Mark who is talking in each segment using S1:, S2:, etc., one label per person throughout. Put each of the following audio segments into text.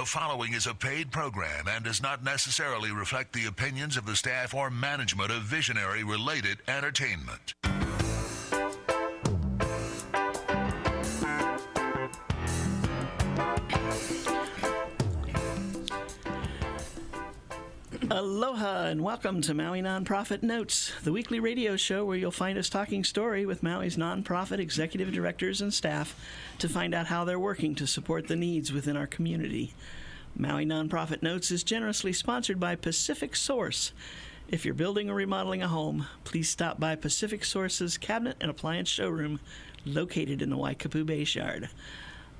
S1: The following is a paid program and does not necessarily reflect the opinions of the staff or management of Visionary-related entertainment.
S2: Aloha and welcome to Maui Nonprofit Notes, the weekly radio show where you'll find us talking story with Maui's nonprofit executive directors and staff to find out how they're working to support the needs within our community. Maui Nonprofit Notes is generously sponsored by Pacific Source. If you're building or remodeling a home, please stop by Pacific Source's cabinet and appliance showroom located in the Waikapu Bayshard.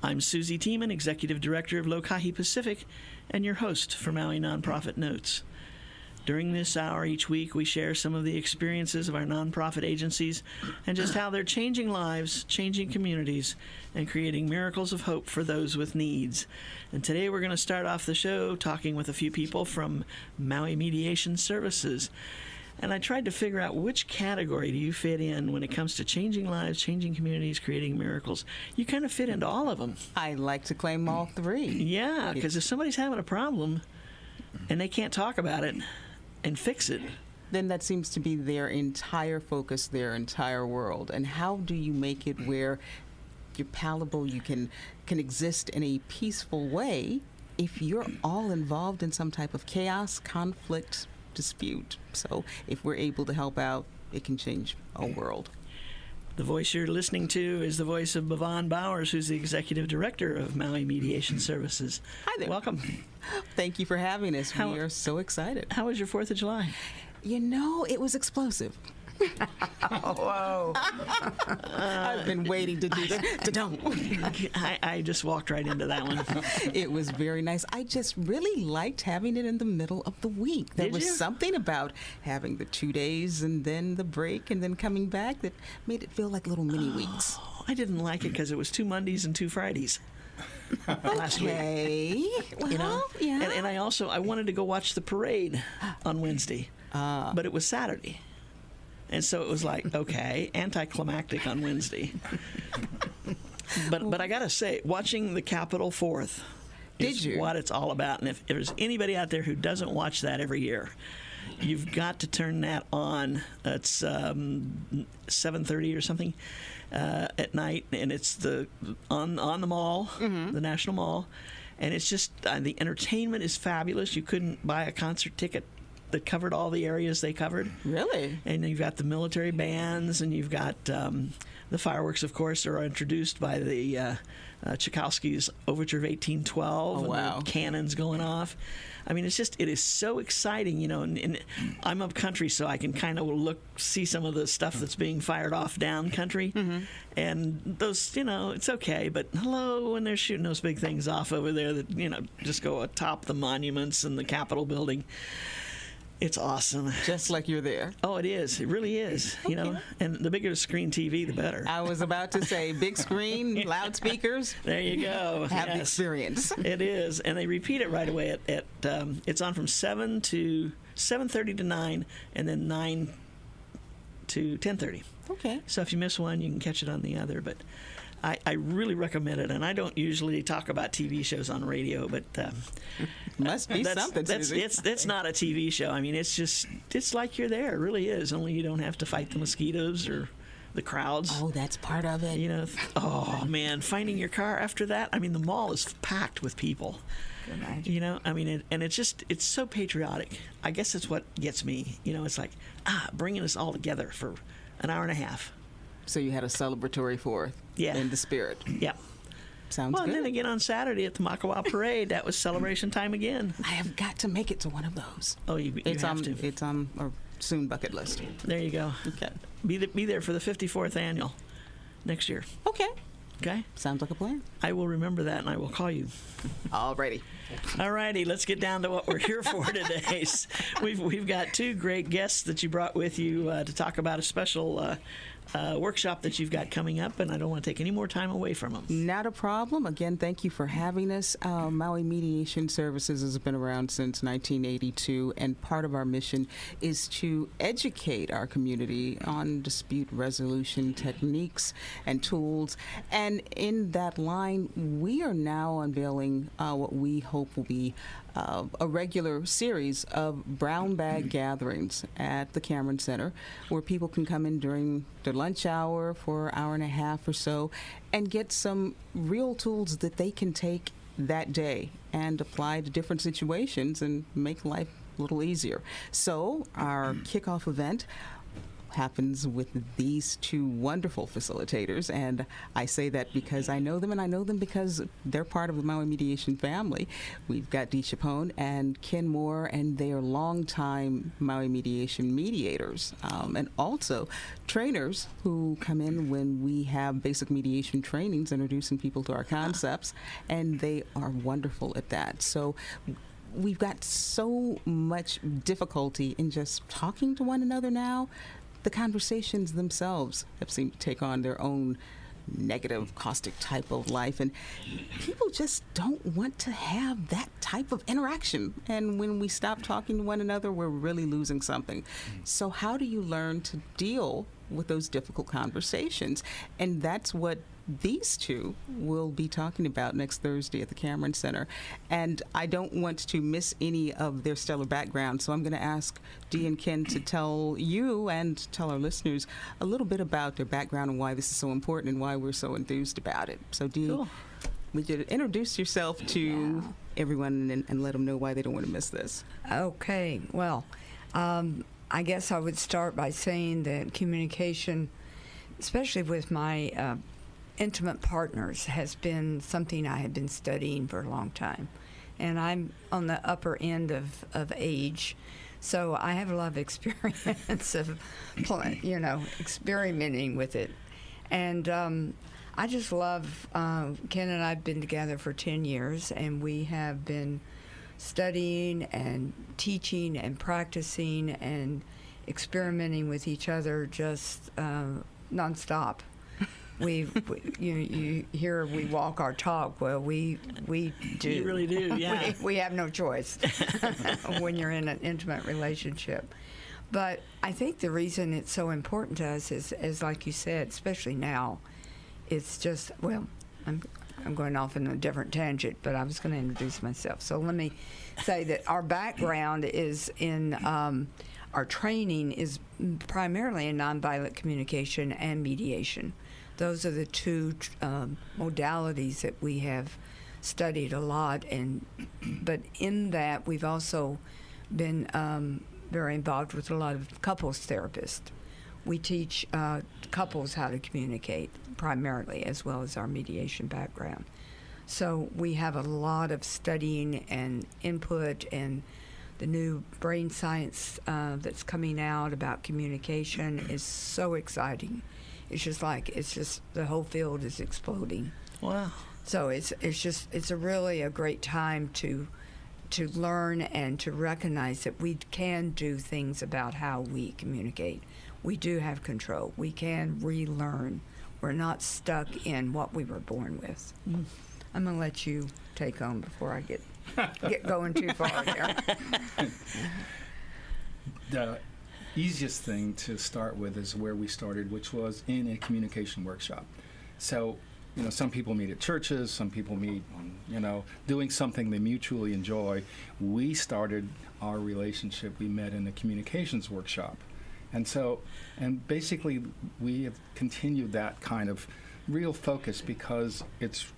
S2: I'm Susie Tiemann, Executive Director of Lokahi Pacific, and your host for Maui Nonprofit Notes. During this hour each week, we share some of the experiences of our nonprofit agencies and just how they're changing lives, changing communities, and creating miracles of hope for those with needs. And today we're going to start off the show talking with a few people from Maui Mediation Services. And I tried to figure out which category do you fit in when it comes to changing lives, changing communities, creating miracles. You kind of fit into all of them.
S3: I like to claim all three.
S2: Yeah, because if somebody's having a problem and they can't talk about it and fix it,
S3: then that seems to be their entire focus, their entire world. And how do you make it where you're palatable, you can exist in a peaceful way if you're all involved in some type of chaos, conflict, dispute? So if we're able to help out, it can change our world.
S2: The voice you're listening to is the voice of Bhavon Bowers, who's the Executive Director of Maui Mediation Services.
S3: Hi there.
S2: Welcome.
S3: Thank you for having us. We are so excited.
S2: How was your 4th of July?
S3: You know, it was explosive.
S4: Whoa.
S3: I've been waiting to do that.
S2: I just walked right into that one.
S3: It was very nice. I just really liked having it in the middle of the week. There was something about having the 2 days and then the break and then coming back that made it feel like little mini weeks.
S2: I didn't like it because it was 2 Mondays and 2 Fridays. Last week.
S3: Well,
S2: you know?
S3: yeah.
S2: And I wanted to go watch the parade on Wednesday, but it was Saturday. And so it was like, okay, anticlimactic on Wednesday. But I got to say, watching the Capitol 4th is what it's all about. And if there's anybody out there who doesn't watch that every year, you've got to turn that on. It's 7:30 or something at night, and it's on the mall, the National Mall. And it's just, the entertainment is fabulous. You couldn't buy a concert ticket that covered all the areas they covered.
S3: Really?
S2: And you've got the military bands, and you've got the fireworks, of course, are introduced by the Tchaikovsky's Overture of 1812.
S3: Oh, wow.
S2: And the cannons going off. I mean, it is so exciting, you know, and I'm up country, so I can kind of see some of the stuff that's being fired off down country. And those, you know, it's okay, but hello, when they're shooting those big things off over there that, you know, just go atop the monuments and the Capitol building. It's awesome.
S3: Just like you're there.
S2: Oh, it is. It really is. Okay. You know, and the bigger the screen TV, the better.
S3: I was about to say, big screen, loudspeakers.
S2: There you go.
S3: Have the experience.
S2: It is, and they repeat it right away. It's on from 7:30 to 9, and then 9 to 10:30.
S3: Okay.
S2: So if you miss one, you can catch it on the other. But I really recommend it, and I don't usually talk about TV shows on radio, but
S3: must be something.
S2: It's not a TV show. I mean, it's like you're there. It really is. Only you don't have to fight the mosquitoes or the crowds.
S3: Oh, that's part of it.
S2: You know, oh man, finding your car after that. I mean, the mall is packed with people. You know, I mean, it's so patriotic. I guess that's what gets me. You know, it's like bringing us all together for an hour and a half.
S3: So you had a celebratory 4th in the spirit.
S2: Yeah.
S3: Sounds good.
S2: And then again on Saturday at the Makawa Parade, that was celebration time again.
S3: I have got to make it to one of those.
S2: Oh, you have to.
S3: It's on a soon bucket list.
S2: There you go.
S3: Okay.
S2: Be there for the 54th annual next year.
S3: Okay.
S2: Okay?
S3: Sounds like a plan.
S2: I will remember that, and I will call you.
S3: Alrighty.
S2: Alrighty, let's get down to what we're here for today. We've got 2 great guests that you brought with you to talk about a special workshop that you've got coming up, and I don't want to take any more time away from them.
S3: Not a problem. Again, thank you for having us. Maui Mediation Services has been around since 1982, and part of our mission is to educate our community on dispute resolution techniques and tools. And in that line, we are now unveiling what we hope will be a regular series of brown bag gatherings at the Cameron Center, where people can come in during their lunch hour for an hour and a half or so and get some real tools that they can take that day and apply to different situations and make life a little easier. So our kickoff event happens with these two wonderful facilitators, and I say that because I know them, and I know them because they're part of the Maui Mediation family. We've got Dee Chapone and Ken Moore, and they are longtime Maui Mediation mediators, and also trainers who come in when we have basic mediation trainings, introducing people to our concepts, and they are wonderful at that. So we've got so much difficulty in just talking to one another now. The conversations themselves have seemed to take on their own negative, caustic type of life, and people just don't want to have that type of interaction. And when we stop talking to one another, we're really losing something. So how do you learn to deal with those difficult conversations? And that's what these two will be talking about next Thursday at the Cameron Center. And I don't want to miss any of their stellar background, so I'm going to ask Dee and Ken to tell you and tell our listeners a little bit about their background and why this is so important and why we're so enthused about it. So Dee,
S2: Cool.
S3: would you introduce yourself to everyone and let them know why they don't want to miss this?
S4: Okay, well, I guess I would start by saying that communication, especially with my intimate partners, has been something I have been studying for a long time. And I'm on the upper end of age, so I have a lot of experience of, experimenting with it. And I just love, Ken and I have been together for 10 years, and we have been studying and teaching and practicing and experimenting with each other just nonstop. You hear we walk our talk. Well, we do.
S2: You really do, yeah.
S4: we have no choice when you're in an intimate relationship. But I think the reason it's so important to us is like you said, especially now, it's just, well, I'm going off in a different tangent, but I was going to introduce myself. So let me say that our background is in, our training is primarily in nonviolent communication and mediation. Those are the two modalities that we have studied a lot, but in that we've also been very involved with a lot of couples therapists. We teach couples how to communicate primarily, as well as our mediation background. So we have a lot of studying and input, and the new brain science that's coming out about communication is so exciting. It's just the whole field is exploding.
S2: Wow.
S4: So it's really a great time to learn and to recognize that we can do things about how we communicate. We do have control. We can relearn. We're not stuck in what we were born with. I'm going to let you take on before I get going too far there.
S5: The easiest thing to start with is where we started, which was in a communication workshop. So, some people meet at churches, some people meet, doing something they mutually enjoy. We started our relationship, we met in a communications workshop. And basically we have continued that kind of real focus because it's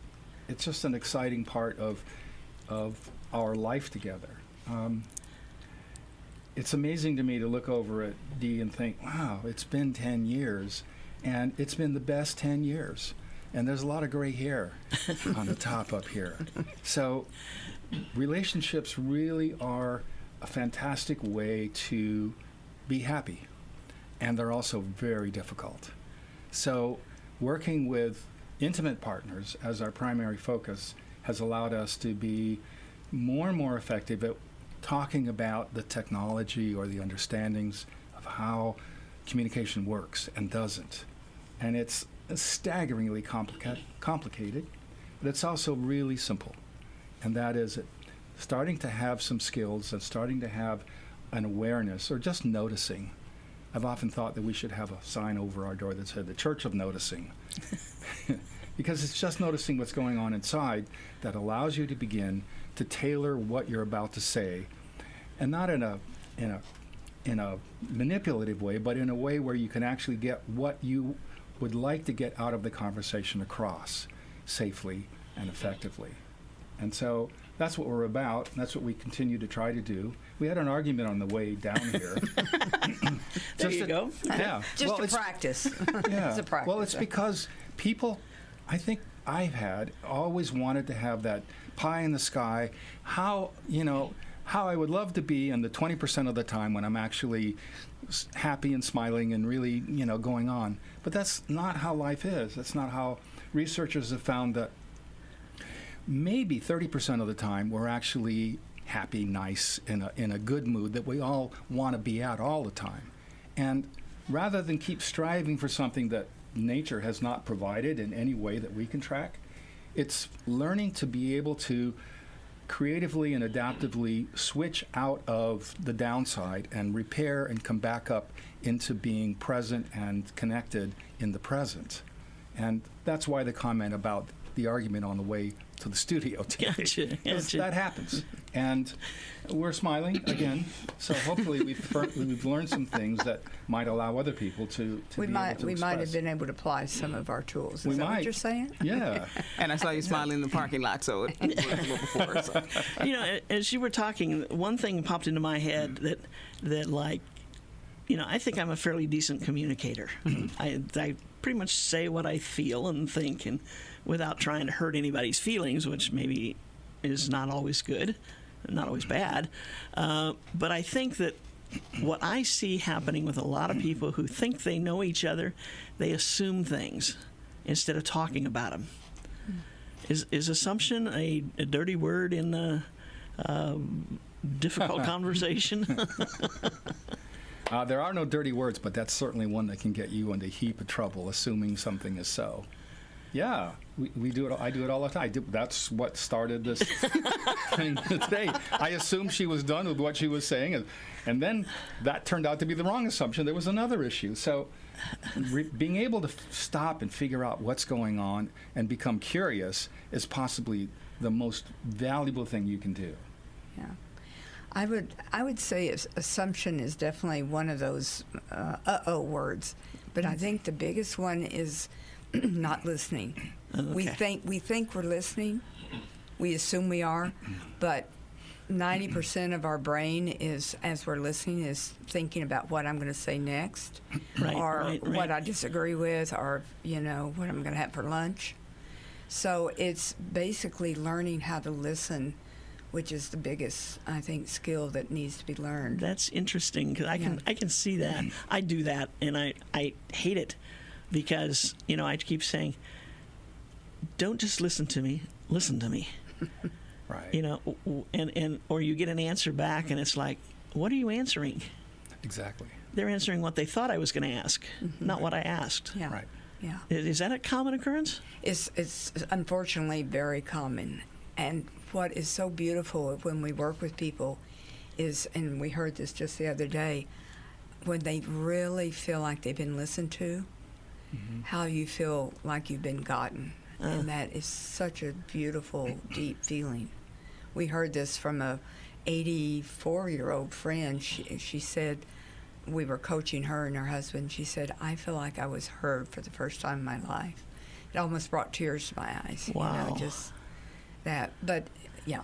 S5: just an exciting part of our life together. It's amazing to me to look over at Dee and think, wow, it's been 10 years, and it's been the best 10 years. And there's a lot of gray hair on the top up here. So relationships really are a fantastic way to be happy, and they're also very difficult. So working with intimate partners as our primary focus has allowed us to be more and more effective at talking about the technology or the understandings of how communication works and doesn't. And it's staggeringly complicated, but it's also really simple. And that is starting to have some skills and starting to have an awareness or just noticing. I've often thought that we should have a sign over our door that said the Church of Noticing. Because it's just noticing what's going on inside that allows you to begin to tailor what you're about to say, and not in a manipulative way, but in a way where you can actually get what you would like to get out of the conversation across safely and effectively. And so that's what we're about. And that's what we continue to try to do. We had an argument on the way down here.
S2: There you go.
S5: Yeah.
S4: Just
S5: Well,
S4: a
S5: it's-
S4: practice.
S5: Yeah.
S4: It's a practice.
S5: Well, it's because people, I think I've always wanted to have that pie in the sky. How I would love to be in the 20% of the time when I'm actually happy and smiling and really, going on. But that's not how life is. That's not how researchers have found that maybe 30% of the time we're actually happy, nice, in a good mood that we all want to be at all the time. And rather than keep striving for something that nature has not provided in any way that we can track, it's learning to be able to creatively and adaptively switch out of the downside and repair and come back up into being present and connected in the present. And that's why the comment about the argument on the way to the studio today.
S2: Gotcha.
S5: That happens. And we're smiling again, so hopefully we've learned some things that might allow other people to
S4: We
S5: be
S4: might
S5: able to
S4: we
S5: express.
S4: might have been able to apply some of our tools.
S5: We
S4: Is that
S5: might.
S4: what you're saying?
S5: Yeah.
S3: And I saw you smiling in the parking lot, so it worked a little before. So.
S2: As you were talking, one thing popped into my head that like, I think I'm a fairly decent communicator. I pretty much say what I feel and think, and without trying to hurt anybody's feelings, which maybe is not always good, not always bad. But I think that what I see happening with a lot of people who think they know each other, they assume things instead of talking about them. Is assumption a dirty word in a difficult conversation?
S5: There are no dirty words, but that's certainly one that can get you into a heap of trouble, assuming something is so. Yeah, we do it. I do it all the time. That's what started this thing today. I assumed she was done with what she was saying, and then that turned out to be the wrong assumption. There was another issue. So being able to stop and figure out what's going on and become curious is possibly the most valuable thing you can do.
S4: Yeah. I would say assumption is definitely one of those words, but I think the biggest one is not listening.
S2: Okay.
S4: We think we're listening, we assume we are, but 90% of our brain is, as we're listening, is thinking about what I'm going to say next, or what I disagree with, or what I'm going to have for lunch. So it's basically learning how to listen, which is the biggest, I think, skill that needs to be learned.
S2: That's interesting because I can see that. I do that, and I hate it because I keep saying, don't just listen to me, listen to me.
S5: Right.
S2: And or you get an answer back, and it's like, what are you answering?
S5: Exactly.
S2: They're answering what they thought I was going to ask, not what I asked.
S4: Yeah.
S5: Right.
S4: Yeah.
S2: Is that a common occurrence?
S4: It's unfortunately very common. And what is so beautiful when we work with people is, and we heard this just the other day, when they really feel like they've been listened to, how you feel like you've been gotten. And that is such a beautiful, deep feeling. We heard this from a 84-year-old friend. She said, we were coaching her and her husband. She said, I feel like I was heard for the first time in my life. It almost brought tears to my eyes.
S2: Wow.
S4: Just that. But, yeah.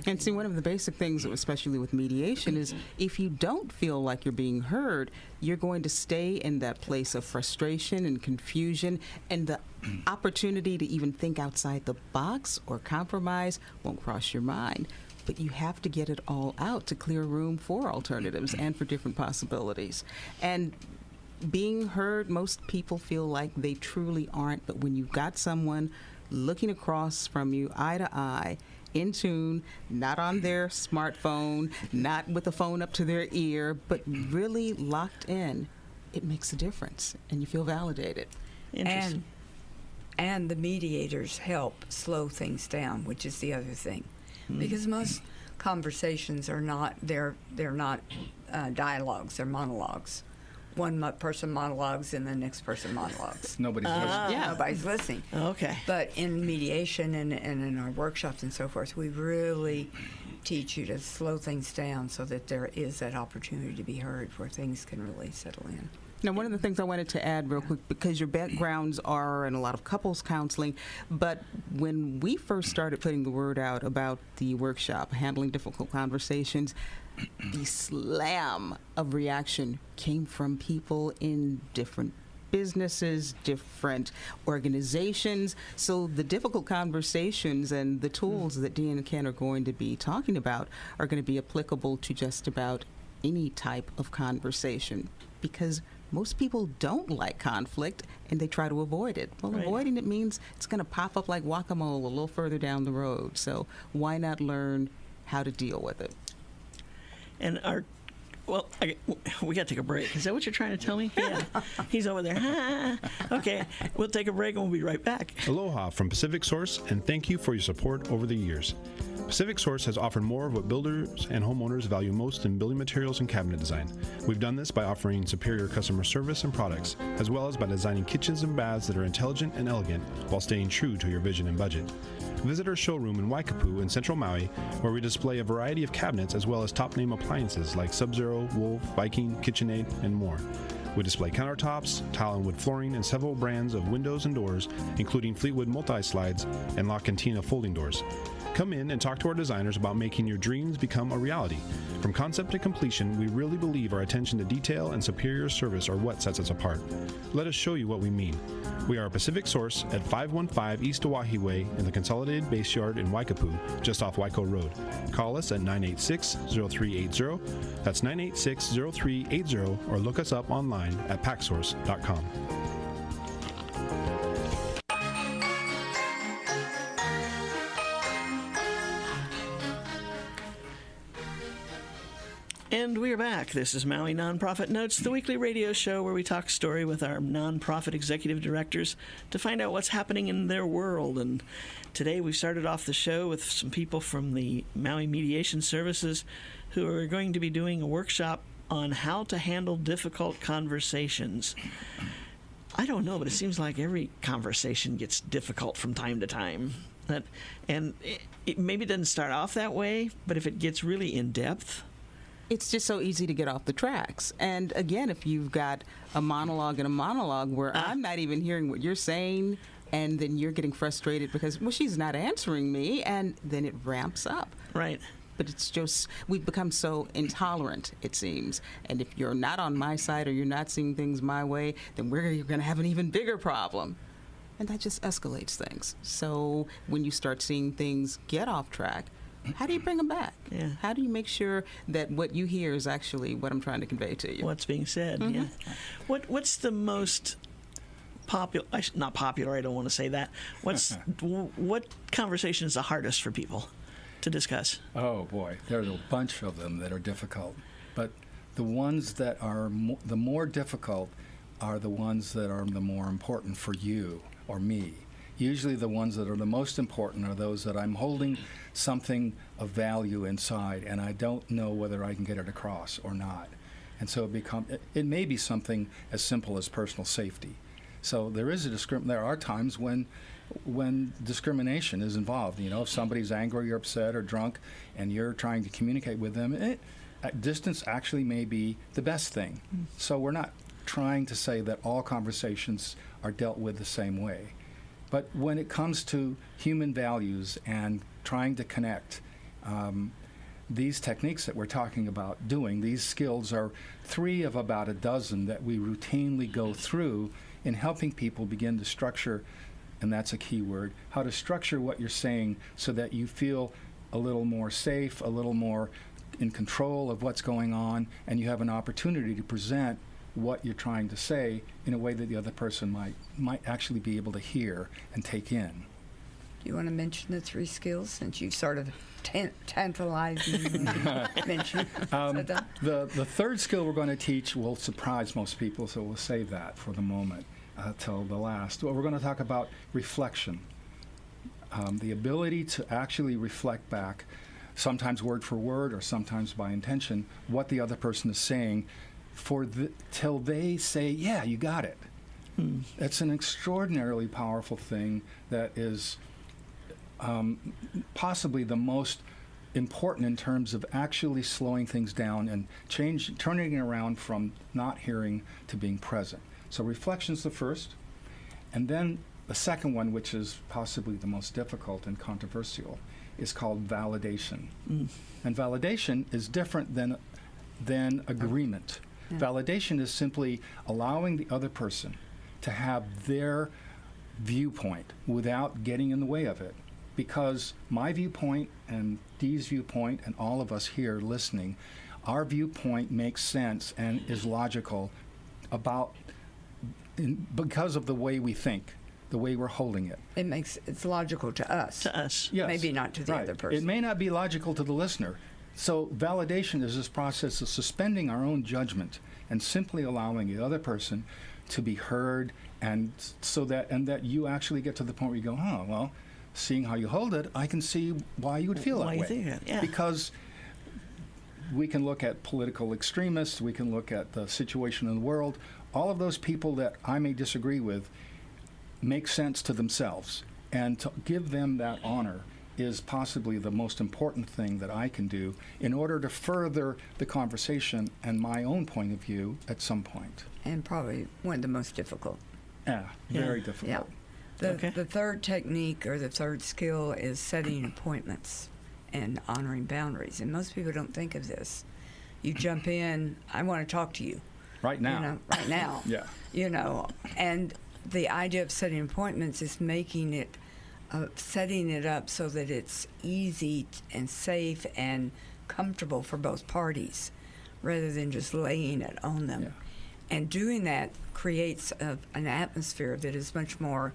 S3: And see, one of the basic things, especially with mediation, is if you don't feel like you're being heard, you're going to stay in that place of frustration and confusion, and the opportunity to even think outside the box or compromise won't cross your mind. But you have to get it all out to clear room for alternatives and for different possibilities. And being heard, most people feel like they truly aren't, but when you've got someone looking across from you eye to eye, in tune, not on their smartphone, not with the phone up to their ear, but really locked in, it makes a difference, and you feel validated.
S2: Interesting.
S4: And the mediators help slow things down, which is the other thing, because most conversations are not they're not dialogues, they're monologues. One person monologues and the next person monologues.
S5: Nobody's listening.
S3: Yeah.
S4: Nobody's listening.
S2: Okay.
S4: But in mediation and in our workshops and so forth, we really teach you to slow things down so that there is that opportunity to be heard where things can really settle in.
S3: Now, one of the things I wanted to add real quick, because your backgrounds are in a lot of couples counseling, but when we first started putting the word out about the workshop, handling difficult conversations, the slam of reaction came from people in different businesses, different organizations. So the difficult conversations and the tools that Dee and Ken are going to be talking about are going to be applicable to just about any type of conversation, because most people don't like conflict and they try to avoid it. Well,
S2: Right.
S3: avoiding it means it's going to pop up like whack-a-mole a little further down the road. So why not learn how to deal with it?
S2: And we got to take a break. Is that what you're trying to tell me? Yeah. He's over there. Okay, we'll take a break and we'll be right back.
S6: Aloha from Pacific Source, and thank you for your support over the years. Pacific Source has offered more of what builders and homeowners value most in building materials and cabinet design. We've done this by offering superior customer service and products, as well as by designing kitchens and baths that are intelligent and elegant while staying true to your vision and budget. Visit our showroom in Waikapu in Central Maui, where we display a variety of cabinets as well as top-name appliances like Sub-Zero, Wolf, Viking, KitchenAid, and more. We display countertops, tile and wood flooring, and several brands of windows and doors, including Fleetwood multi-slides and La Cantina folding doors. Come in and talk to our designers about making your dreams become a reality. From concept to completion, we really believe our attention to detail and superior service are what sets us apart. Let us show you what we mean. We are a Pacific Source at 515 East Oahe Way in the Consolidated Base Yard in Waikapu, just off Waiko Road. Call us at 986-0380. That's 986-0380, or look us up online at packsource.com.
S2: And we're back. This is Maui Nonprofit Notes, the weekly radio show where we talk story with our nonprofit executive directors to find out what's happening in their world. And today we started off the show with some people from the Maui Mediation Services who are going to be doing a workshop on how to handle difficult conversations. I don't know, but it seems like every conversation gets difficult from time to time. And it maybe doesn't start off that way, but if it gets really in-depth,
S3: it's just so easy to get off the tracks. And again, if you've got a monologue and a monologue where I'm not even hearing what you're saying, and then you're getting frustrated because, well, she's not answering me, and then it ramps up.
S2: right?
S3: But it's just, we've become so intolerant, it seems. And if you're not on my side or you're not seeing things my way, then you're going to have an even bigger problem. And that just escalates things. So when you start seeing things get off track, how do you bring them back?
S2: Yeah.
S3: How do you make sure that what you hear is actually what I'm trying to convey to you?
S2: What's being said? Yeah. What's the most popular? Not popular. I don't want to say that. What conversation is the hardest for people to discuss?
S5: Oh boy, there's a bunch of them that are difficult, but the ones that are the more difficult are the ones that are the more important for you or me. Usually the ones that are the most important are those that I'm holding something of value inside and I don't know whether I can get it across or not. And so it may be something as simple as personal safety. So there are times when discrimination is involved. You know, if somebody's angry or upset or drunk and you're trying to communicate with them, distance actually may be the best thing. So we're not trying to say that all conversations are dealt with the same way. But when it comes to human values and trying to connect, these techniques that we're talking about doing, these skills are 3 of about a dozen that we routinely go through in helping people begin to structure, and that's a key word, how to structure what you're saying so that you feel a little more safe, a little more in control of what's going on, and you have an opportunity to present what you're trying to say in a way that the other person might actually be able to hear and take in.
S4: You want to mention the 3 skills since you've sort of tantalized me when you mentioned that?
S5: The third skill we're going to teach will surprise most people, so we'll save that for the moment till the last. Well, we're going to talk about reflection, the ability to actually reflect back, sometimes word for word or sometimes by intention, what the other person is saying till they say, yeah, you got it. It's an extraordinarily powerful thing that is possibly the most important in terms of actually slowing things down and turning it around from not hearing to being present. So reflection's the first. And then the second one, which is possibly the most difficult and controversial, is called validation. And validation is different than agreement. Yeah. Validation is simply allowing the other person to have their viewpoint without getting in the way of it. Because my viewpoint and Dee's viewpoint and all of us here listening, our viewpoint makes sense and is logical because of the way we think, the way we're holding it.
S4: It's logical to us.
S2: To us.
S5: Yes.
S4: Maybe not to the other person.
S5: It may not be logical to the listener. So validation is this process of suspending our own judgment and simply allowing the other person to be heard, and that you actually get to the point where you go, oh, well, seeing how you hold it, I can see why you would feel that way.
S2: You think that, yeah.
S5: Because we can look at political extremists, we can look at the situation in the world. All of those people that I may disagree with make sense to themselves. And to give them that honor is possibly the most important thing that I can do in order to further the conversation and my own point of view at some point.
S4: And probably one of the most difficult.
S5: Yeah, very difficult.
S4: Yeah. The third technique or the third skill is setting appointments and honoring boundaries. And most people don't think of this. You jump in, I want to talk to you.
S5: Right now.
S4: Right now.
S5: Yeah.
S4: And the idea of setting appointments is setting it up so that it's easy and safe and comfortable for both parties rather than just laying it on them. Yeah. And doing that creates an atmosphere that is much more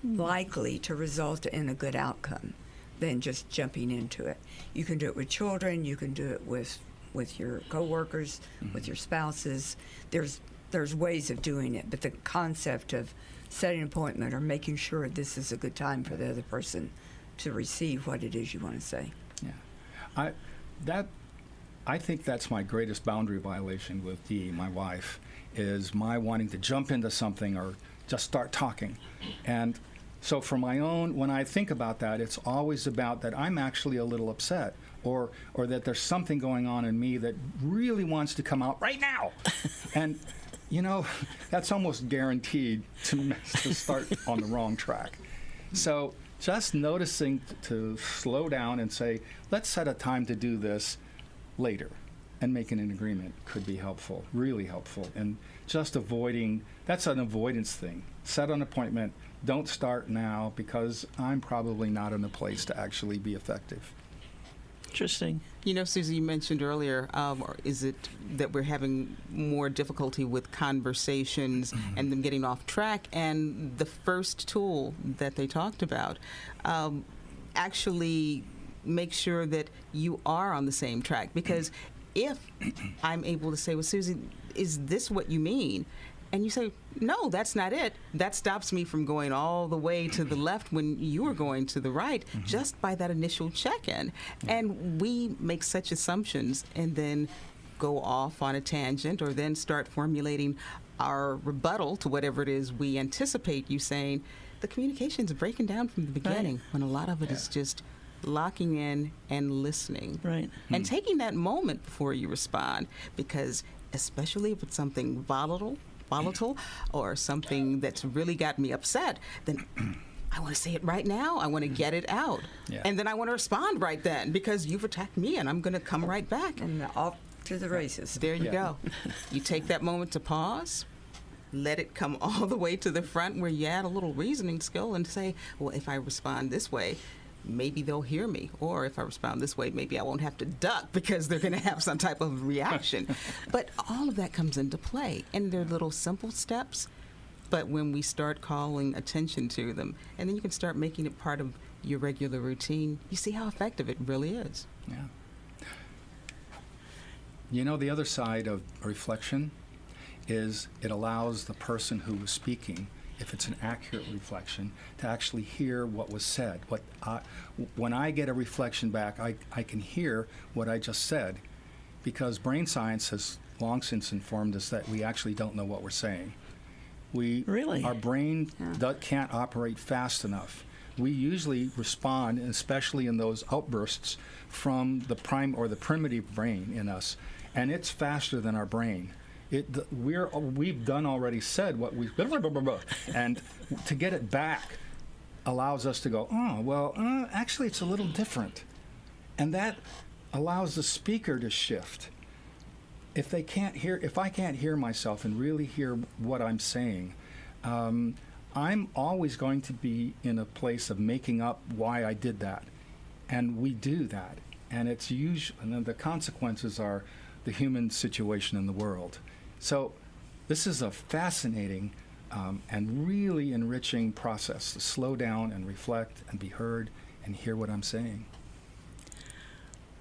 S4: likely to result in a good outcome than just jumping into it. You can do it with children, you can do it with your coworkers, with your spouses. There's ways of doing it, but the concept of setting an appointment or making sure this is a good time for the other person to receive what it is you want to say.
S5: Yeah. I think that's my greatest boundary violation with Dee, my wife, is my wanting to jump into something or just start talking. And so for my own, when I think about that, it's always about that I'm actually a little upset or that there's something going on in me that really wants to come out right now. And, that's almost guaranteed to start on the wrong track. So just noticing to slow down and say, let's set a time to do this later, and making an agreement could be helpful, really helpful. And just that's an avoidance thing. Set an appointment, don't start now because I'm probably not in a place to actually be effective.
S2: Interesting.
S3: Susie, you mentioned earlier, or is it that we're having more difficulty with conversations and them getting off track? And the first tool that they talked about actually make sure that you are on the same track. Because if I'm able to say, well, Susie, is this what you mean? And you say, no, that's not it. That stops me from going all the way to the left when you were going to the right, just by that initial check-in. And we make such assumptions and then go off on a tangent or then start formulating our rebuttal to whatever it is we anticipate you saying. The communication's breaking down from the beginning when a lot of it is just locking in and listening.
S2: Right.
S3: And taking that moment before you respond, because especially if it's something volatile or something that's really got me upset, then I want to say it right now. I want to get it out. Yeah. And then I want to respond right then because you've attacked me and I'm going to come right back.
S4: And off to the races.
S3: There you go. You take that moment to pause, let it come all the way to the front where you add a little reasoning skill and say, well, if I respond this way, maybe they'll hear me. Or if I respond this way, maybe I won't have to duck because they're going to have some type of reaction. But all of that comes into play. And they're little simple steps. But when we start calling attention to them, and then you can start making it part of your regular routine, you see how effective it really is.
S5: Yeah. You know, the other side of reflection is it allows the person who was speaking, if it's an accurate reflection, to actually hear what was said. When I get a reflection back, I can hear what I just said, because brain science has long since informed us that we actually don't know what we're saying.
S2: Really?
S5: Our brain can't operate fast enough. We usually respond, especially in those outbursts, from the primitive brain in us, and it's faster than our brain. We've done already said what we and to get it back allows us to go, actually it's a little different, and that allows the speaker to shift. If I can't hear myself and really hear what I'm saying, I'm always going to be in a place of making up why I did that, and we do that, and it's usually, and then the consequences are the human situation in the world. So this is a fascinating and really enriching process to slow down and reflect and be heard and hear what I'm saying.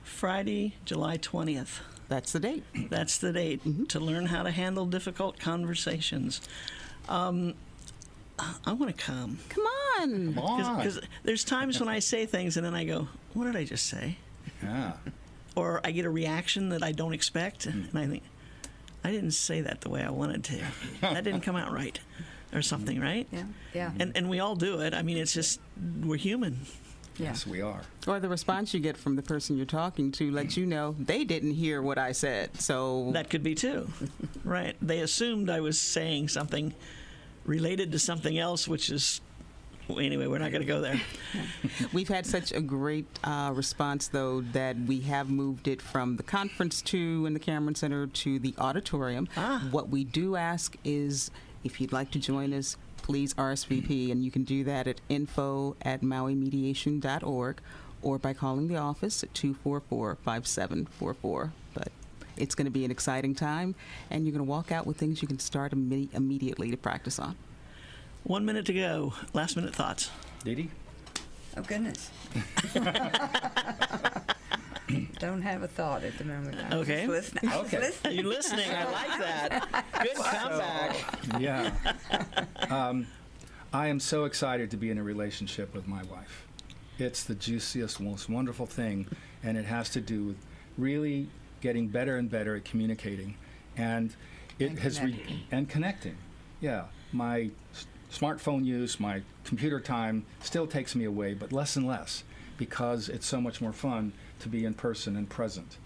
S2: Friday, July 20th.
S3: That's the date.
S2: That's the date to learn how to handle difficult conversations. I want to come.
S3: Come on.
S2: Because there's times when I say things and then I go, what did I just say?
S5: Yeah.
S2: Or I get a reaction that I don't expect, and I think, I didn't say that the way I wanted to. That didn't come out right, or something, right?
S4: Yeah, yeah.
S2: And we all do it. I mean, it's just, we're human.
S5: Yes, we are.
S3: Or the response you get from the person you're talking to lets you know they didn't hear what I said. So
S2: That could be too. Right. They assumed I was saying something related to something else, which is, anyway, we're not going to go there.
S3: we've had such a great response, though, that we have moved it from the conference in the Cameron Center to the auditorium. What we do ask is, if you'd like to join us, please RSVP, and you can do that at info@mauimediation.org or by calling the office at 244-5744. But it's going to be an exciting time, and you're going to walk out with things you can start immediately to practice on.
S2: 1 minute to go. Last minute thoughts.
S5: Didi?
S4: Oh, goodness. Don't have a thought at the moment. I'm
S2: Okay.
S4: just listening.
S5: Okay.
S2: You're listening. I like that. Good comeback.
S5: Yeah. I am so excited to be in a relationship with my wife. It's the juiciest, most wonderful thing, and it has to do with really getting better and better at communicating, and connecting. Yeah, my smartphone use, my computer time still takes me away, but less and less, because it's so much more fun to be in person and present,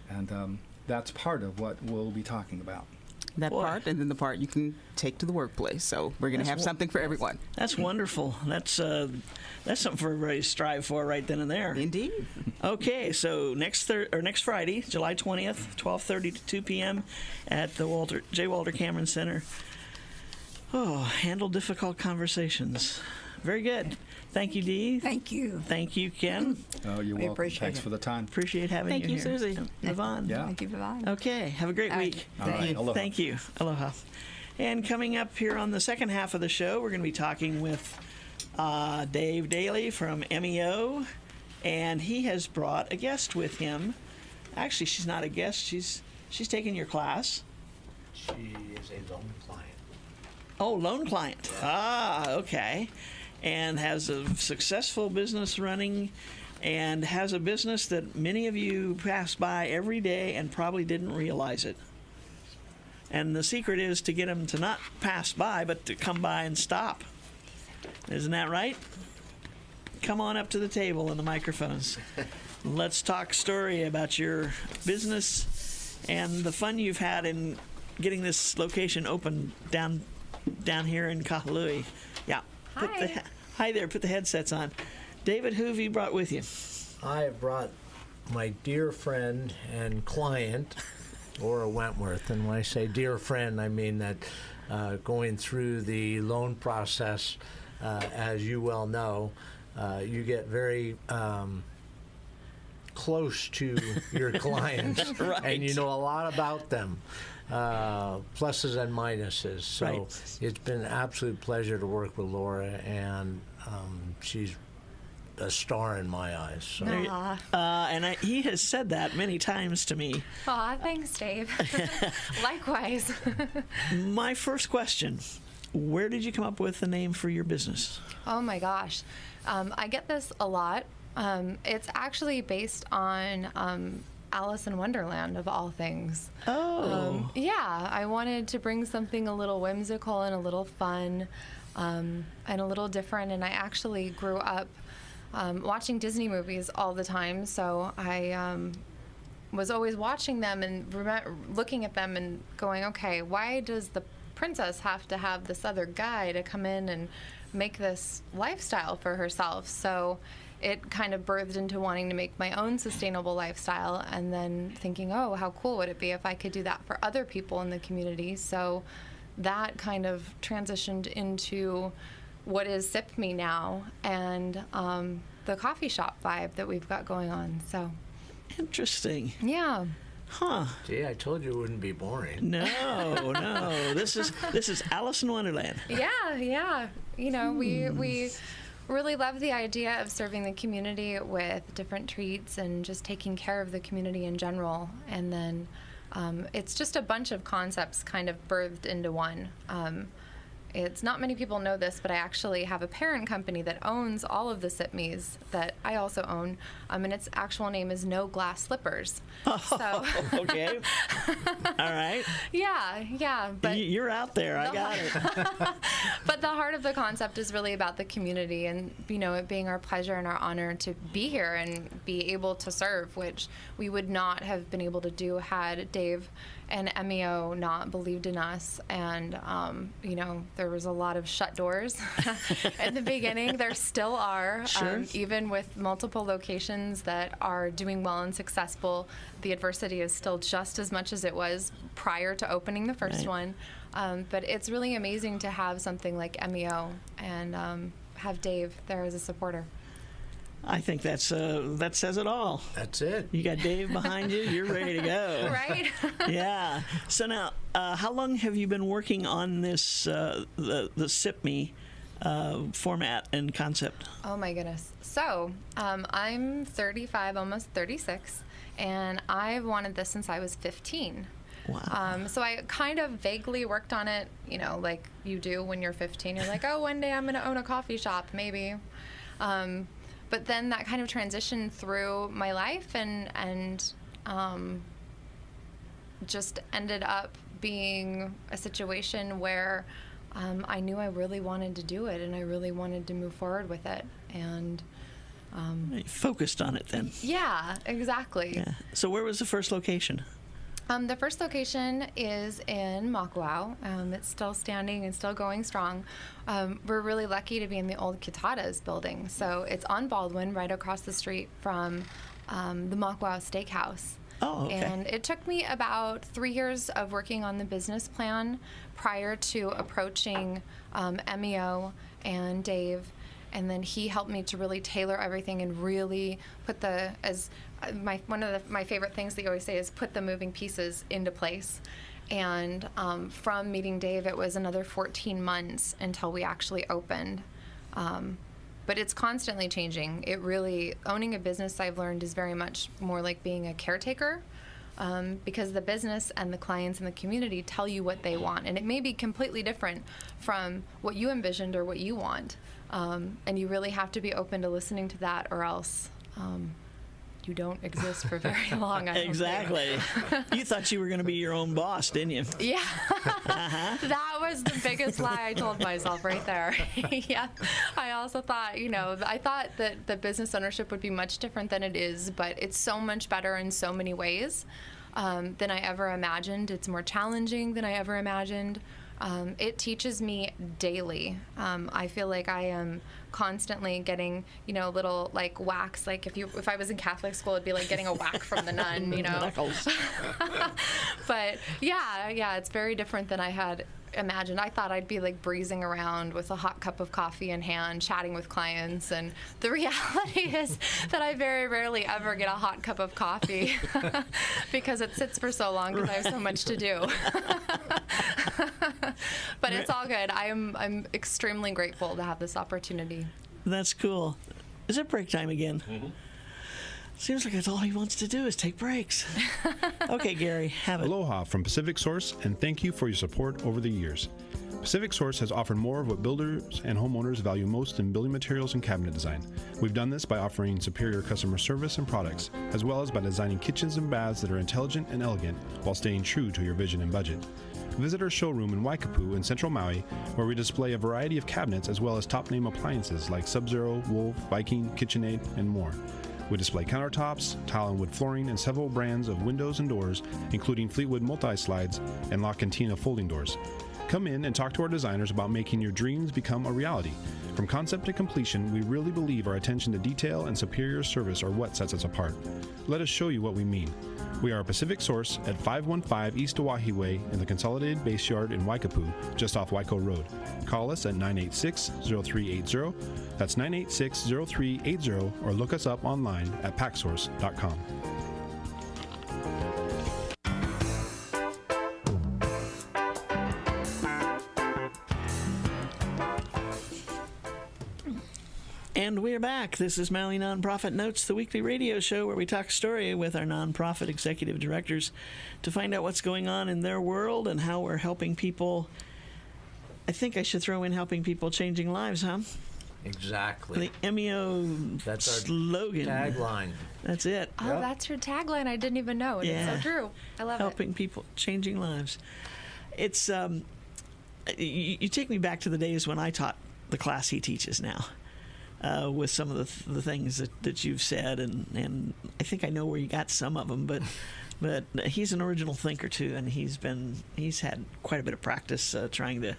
S5: and that's part of what we'll be talking about.
S3: That
S2: Boy.
S3: part, and then the part you can take to the workplace. So we're going to have something for everyone.
S2: That's wonderful. That's something for everybody to strive for right then and there.
S3: Indeed.
S2: Okay, so next Friday, July 20th, 12:30 to 2 p.m. at the J. Walter Cameron Center. Oh, handle difficult conversations. Very good. Thank you, Dee.
S4: Thank you.
S2: Thank you, Ken.
S5: Oh, you're
S4: We
S5: welcome.
S4: appreciate
S5: Thanks
S4: it.
S5: for the time.
S2: Appreciate having
S3: Thank
S2: you
S3: you,
S2: here.
S3: Susie.
S2: Yvonne.
S5: Yeah.
S4: Thank you for that.
S2: Okay, have a great week.
S5: All right. Aloha.
S2: Thank you. Aloha. And coming up here on the second half of the show, we're going to be talking with Dave Daly from MEO, and he has brought a guest with him. Actually, she's not a guest. She's taking your class.
S7: She is a loan client.
S2: Oh, loan client. Okay. And has a successful business running, and has a business that many of you pass by every day and probably didn't realize it. And the secret is to get them to not pass by, but to come by and stop. Isn't that right? Come on up to the table and the microphones. Let's talk story about your business and the fun you've had in getting this location open down here in Kahului. Yeah. Hi there. Put the headsets on. David, who have you brought with you?
S7: I have brought my dear friend and client, Laura Wentworth. And when I say dear friend, I mean that going through the loan process, as you well know, you get very close to your clients,
S2: Right.
S7: and you know a lot about them. Pluses and minuses. So
S2: Right.
S7: it's been an absolute pleasure to work with Laura, and she's a star in my eyes. So.
S2: And he has said that many times to me.
S8: Aw, thanks, Dave. Likewise.
S2: My first question, where did you come up with the name for your business?
S8: Oh my gosh. I get this a lot. It's actually based on Alice in Wonderland, of all things.
S2: Oh.
S8: Yeah, I wanted to bring something a little whimsical and a little fun and a little different. And I actually grew up watching Disney movies all the time. So I was always watching them and looking at them and going, okay, why does the princess have to have this other guy to come in and make this lifestyle for herself? So it kind of birthed into wanting to make my own sustainable lifestyle, and then thinking, oh, how cool would it be if I could do that for other people in the community? So that kind of transitioned into what is Sip Me now, and the coffee shop vibe that we've got going on. So
S2: Interesting.
S8: yeah.
S2: Huh.
S7: Gee, I told you it wouldn't be boring.
S2: No. This is Alice in Wonderland.
S8: Yeah. You know, we really love the idea of serving the community with different treats and just taking care of the community in general. And then it's just a bunch of concepts kind of birthed into one. It's not many people know this, but I actually have a parent company that owns all of the Sip Me's that I also own, and its actual name is No Glass Slippers. So
S2: Okay. All right.
S8: yeah. But
S2: You're out there. I got it.
S8: But the heart of the concept is really about the community, and it being our pleasure and our honor to be here and be able to serve, which we would not have been able to do had Dave and MEO not believed in us. And there was a lot of shut doors in the beginning. There still are.
S2: Sure.
S8: Even with multiple locations that are doing well and successful, the adversity is still just as much as it was prior to opening the first
S2: Right.
S8: one. But it's really amazing to have something like MEO and have Dave there as a supporter.
S2: I think that says it all.
S7: That's it.
S2: You got Dave behind you. You're ready to go.
S8: Right?
S2: Yeah. So now, how long have you been working on this the Sip Me format and concept?
S8: Oh my goodness. So I'm 35, almost 36, and I've wanted this since I was 15.
S2: Wow.
S8: So I kind of vaguely worked on it, like you do when you're 15. You're like, oh, one day I'm going to own a coffee shop, maybe. But then that kind of transitioned through my life and just ended up being a situation where I knew I really wanted to do it and I really wanted to move forward with it. And
S2: You focused on it then.
S8: yeah, exactly.
S2: Yeah. So where was the first location?
S8: The first location is in Makawao. It's still standing and still going strong. We're really lucky to be in the old Kitadas building. So it's on Baldwin, right across the street from the Makawao Steakhouse.
S2: Oh, okay.
S8: And it took me about 3 years of working on the business plan prior to approaching MEO and Dave. And then he helped me to really tailor everything and really put one of my favorite things that you always say is put the moving pieces into place. And from meeting Dave, it was another 14 months until we actually opened. But it's constantly changing. Owning a business, I've learned, is very much more like being a caretaker. Because the business and the clients and the community tell you what they want. And it may be completely different from what you envisioned or what you want. And you really have to be open to listening to that, or else you don't exist for very long. I don't think.
S2: Exactly. You thought you were going to be your own boss, didn't you?
S8: Yeah. That was the biggest lie I told myself right there. Yeah. I also thought, I thought that the business ownership would be much different than it is, but it's so much better in so many ways than I ever imagined. It's more challenging than I ever imagined. It teaches me daily. I feel like I am constantly getting, little like whacks. Like if I was in Catholic school, it'd be like getting a whack from the nun,
S2: Knuckles.
S8: But yeah, it's very different than I had imagined. I thought I'd be like breezing around with a hot cup of coffee in hand, chatting with clients, and the reality is that I very rarely ever get a hot cup of coffee because it sits for so long because I have so much to do. But it's all good. I'm extremely grateful to have this opportunity.
S2: That's cool. Is it break time again? Seems like that's all he wants to do is take breaks. Okay, Gary, have it.
S6: Aloha from Pacific Source, and thank you for your support over the years. Pacific Source has offered more of what builders and homeowners value most in building materials and cabinet design. We've done this by offering superior customer service and products, as well as by designing kitchens and baths that are intelligent and elegant while staying true to your vision and budget. Visit our showroom in Waikapu in central Maui, where we display a variety of cabinets as well as top-name appliances like Sub-Zero, Wolf, Viking, KitchenAid, and more. We display countertops, tile and wood flooring, and several brands of windows and doors, including Fleetwood multi-slides and La Cantina folding doors. Come in and talk to our designers about making your dreams become a reality. From concept to completion, we really believe our attention to detail and superior service are what sets us apart. Let us show you what we mean. We are a Pacific Source at 515 East Oahe Way in the Consolidated Base Yard in Waikapu, just off Waiko Road. Call us at 986-0380. That's 986-0380, or look us up online at packsource.com.
S2: And we're back. This is Maui Nonprofit Notes, the weekly radio show where we talk story with our nonprofit executive directors to find out what's going on in their world and how we're helping people. I think I should throw in helping people changing lives, huh?
S7: Exactly.
S2: The MEO
S7: That's our
S2: slogan.
S7: tagline.
S2: That's it.
S8: Oh, that's your tagline. I didn't even know. And
S2: Yeah.
S8: It's so true. I love
S2: Helping people, changing lives. It's you take me back to the days when I taught the class he teaches now, with some of the things that you've said, and I think I know where you got some of them, but he's an original thinker too, and he's had quite a bit of practice trying to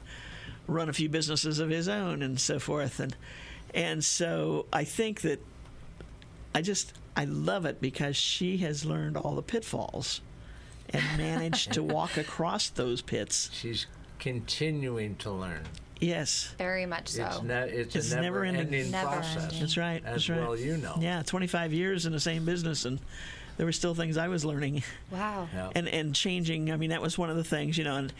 S2: run a few businesses of his own and so forth, and so I think that I love it because she has learned all the pitfalls and managed to walk across those pits.
S7: She's continuing to learn.
S2: Yes.
S8: Very much so.
S7: It's a
S2: never-ending.
S7: never-ending process.
S8: Never-ending.
S2: That's right.
S7: As
S2: That's right.
S7: well you know.
S2: Yeah, 25 years in the same business, and there were still things I was learning
S8: Wow.
S7: Yeah.
S2: and changing. I mean, that was one of the things, and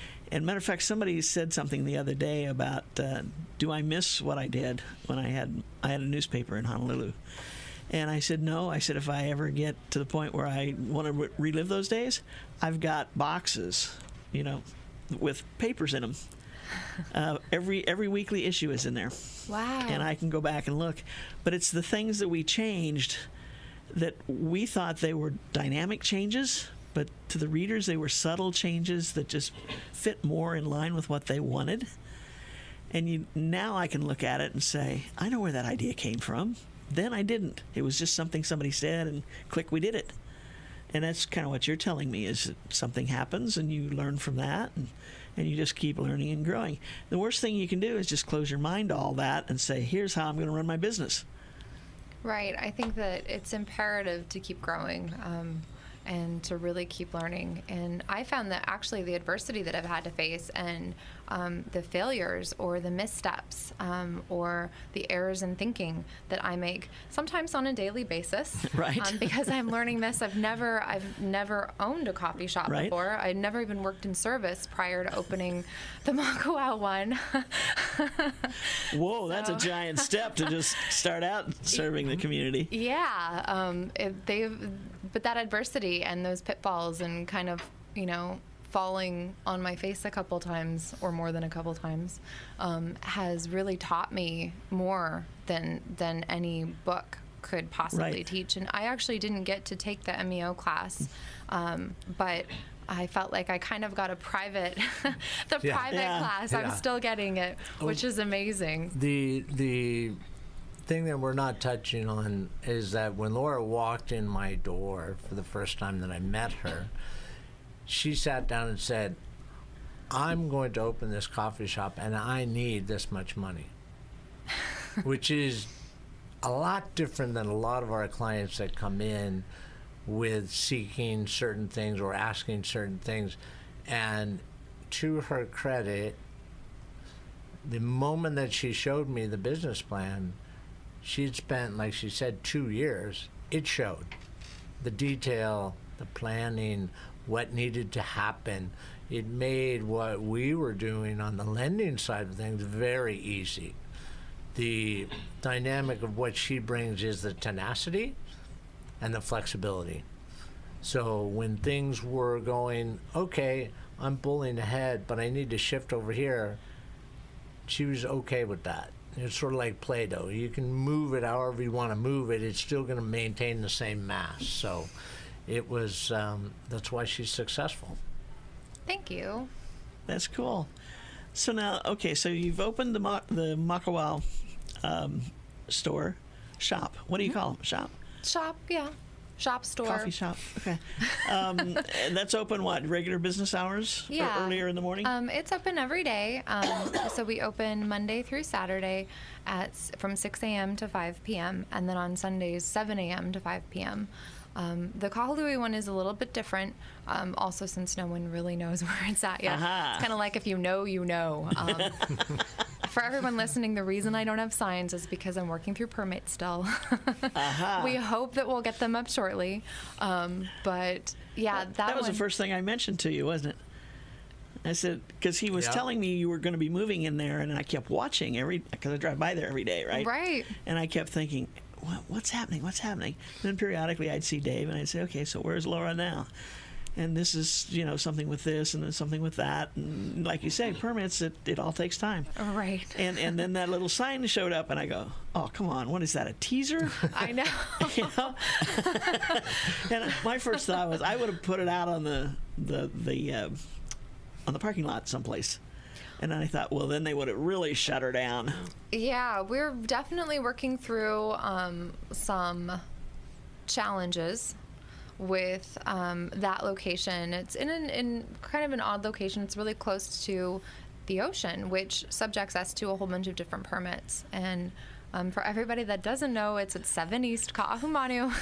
S2: matter of fact, somebody said something the other day about, do I miss what I did when I had a newspaper in Honolulu? And I said, no. I said, if I ever get to the point where I want to relive those days, I've got boxes, with papers in them. Every weekly issue is in there.
S8: Wow.
S2: And I can go back and look. But it's the things that we changed that we thought they were dynamic changes, but to the readers they were subtle changes that just fit more in line with what they wanted. And now I can look at it and say, I know where that idea came from. Then I didn't. It was just something somebody said, and click, we did it. And that's kind of what you're telling me, is that something happens and you learn from that, and you just keep learning and growing. The worst thing you can do is just close your mind to all that and say, here's how I'm going to run my business.
S8: Right. I think that it's imperative to keep growing and to really keep learning. And I found that actually the adversity that I've had to face and the failures or the missteps or the errors in thinking that I make sometimes on a daily basis,
S2: Right.
S8: Because I'm learning this. I've never owned a coffee shop
S2: Right.
S8: before. I'd never even worked in service prior to opening the Makawao one.
S2: Whoa, that's a giant step to just start out serving the community.
S8: Yeah, but that adversity and those pitfalls and kind of, falling on my face a couple times or more than a couple times has really taught me more than any book could possibly
S2: Right.
S8: teach. And I actually didn't get to take the MEO class, but I felt like I kind of got a private, private
S2: Yeah.
S8: class.
S7: Yeah.
S8: I'm still getting it, which is amazing.
S7: The thing that we're not touching on is that when Laura walked in my door for the first time that I met her, she sat down and said, I'm going to open this coffee shop and I need this much money, which is a lot different than a lot of our clients that come in with seeking certain things or asking certain things. And to her credit, the moment that she showed me the business plan, she'd spent, like she said, 2 years. It showed the detail, the planning, what needed to happen. It made what we were doing on the lending side of things very easy. the dynamic of what she brings is the tenacity and the flexibility. So when things were going, okay, I'm bullying ahead, but I need to shift over here, she was okay with that. It's sort of like Play-Doh. You can move it however you want to move it. It's still going to maintain the same mass. So it was, that's why she's successful.
S8: Thank you.
S2: That's cool. So now, okay, so you've opened the Makawao shop. What do you call them? Shop?
S8: Shop, yeah. Shop, store.
S2: Coffee shop. Okay. And that's open what? Regular business hours?
S8: Yeah.
S2: Or earlier in the morning?
S8: It's open every day. So we open Monday through Saturday from 6 a.m. to 5 p.m. and then on Sundays 7 a.m. to 5 p.m. The Kahului one is a little bit different, also since no one really knows where it's at yet. It's kind of like if you know, you know. For everyone listening, the reason I don't have signs is because I'm working through permits still. We hope that we'll get them up shortly. But yeah,
S2: that was the first thing I mentioned to you, wasn't it? I said, because he was telling me you were going to be moving in there, and I kept watching because I drive by there every day, right?
S8: Right.
S2: And I kept thinking, what's happening? What's happening? And then periodically I'd see Dave, and I'd say, okay, so where's Laura now? And this is, something with this, and then something with that. And like you say, permits, it all takes time.
S8: Right.
S2: And then that little sign showed up, and I go, oh, come on, what is that, a teaser?
S8: I know.
S2: And my first thought was I would have put it out on the parking lot someplace. And then I thought, well, then they would have really shut her down.
S8: Yeah, we're definitely working through some challenges with that location. It's in kind of an odd location. It's really close to the ocean, which subjects us to a whole bunch of different permits. And for everybody that doesn't know, it's at 7 East Ka'ahumanu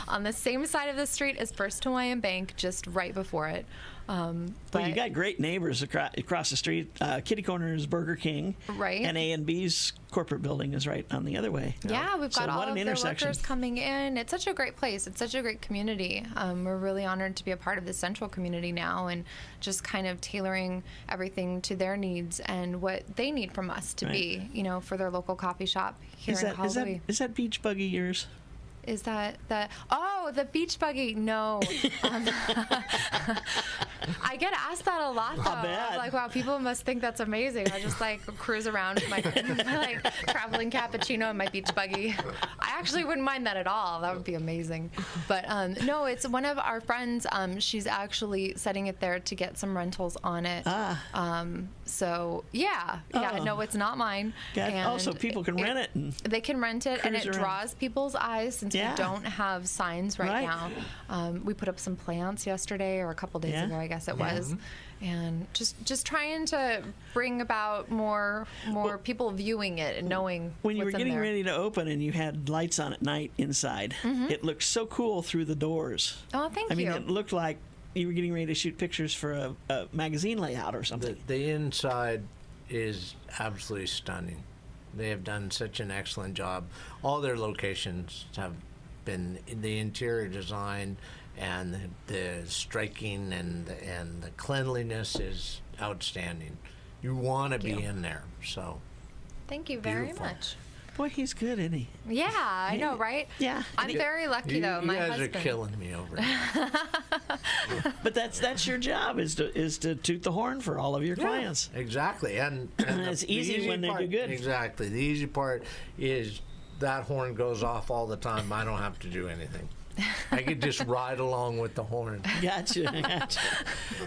S8: on the same side of the street as First Hawaiian Bank, just right before it.
S2: But you got great neighbors across the street. Kitty Corner's Burger King,
S8: right?
S2: And A&B's corporate building is right on the other way.
S8: Yeah, we've got all of their workers coming in. It's such a great place. It's such a great community. We're really honored to be a part of the central community now, and just kind of tailoring everything to their needs and what they need from us to be, for their local coffee shop here in Kahului.
S2: Is that beach buggy yours?
S8: Is that the beach buggy? No. I get asked that a lot, though. I'm like, wow, people must think that's amazing. I just cruise around with my traveling cappuccino and my beach buggy. I actually wouldn't mind that at all. That would be amazing. But no, it's one of our friends. She's actually setting it there to get some rentals on it. So no, it's not mine.
S2: So people can rent it.
S8: They can rent it, and it draws people's eyes since we don't have signs right now. We put up some plants yesterday or a couple days ago, I guess it was, and just trying to bring about more people viewing it and knowing.
S2: When you were getting
S8: there.
S2: ready to open and you had lights on at night inside, it looked so cool through the doors.
S8: Oh, thank you.
S2: I mean, it looked like you were getting ready to shoot pictures for a magazine layout or something.
S7: The inside is absolutely stunning. They have done such an excellent job. All their locations have been the interior design and the striking and the cleanliness is outstanding. You want to be in there. So
S8: thank you very
S7: beautiful.
S8: Much.
S2: Boy, he's good, isn't he?
S8: Yeah, I know, right?
S2: Yeah.
S8: I'm very lucky, though. My
S7: guys
S8: husband.
S7: are killing me over here.
S2: But that's your job is to toot the horn for all of your clients.
S7: Exactly, and
S2: it's easy when they do good.
S7: Exactly. The easy part is that horn goes off all the time. I don't have to do anything. I could just ride along with the horn.
S2: Gotcha.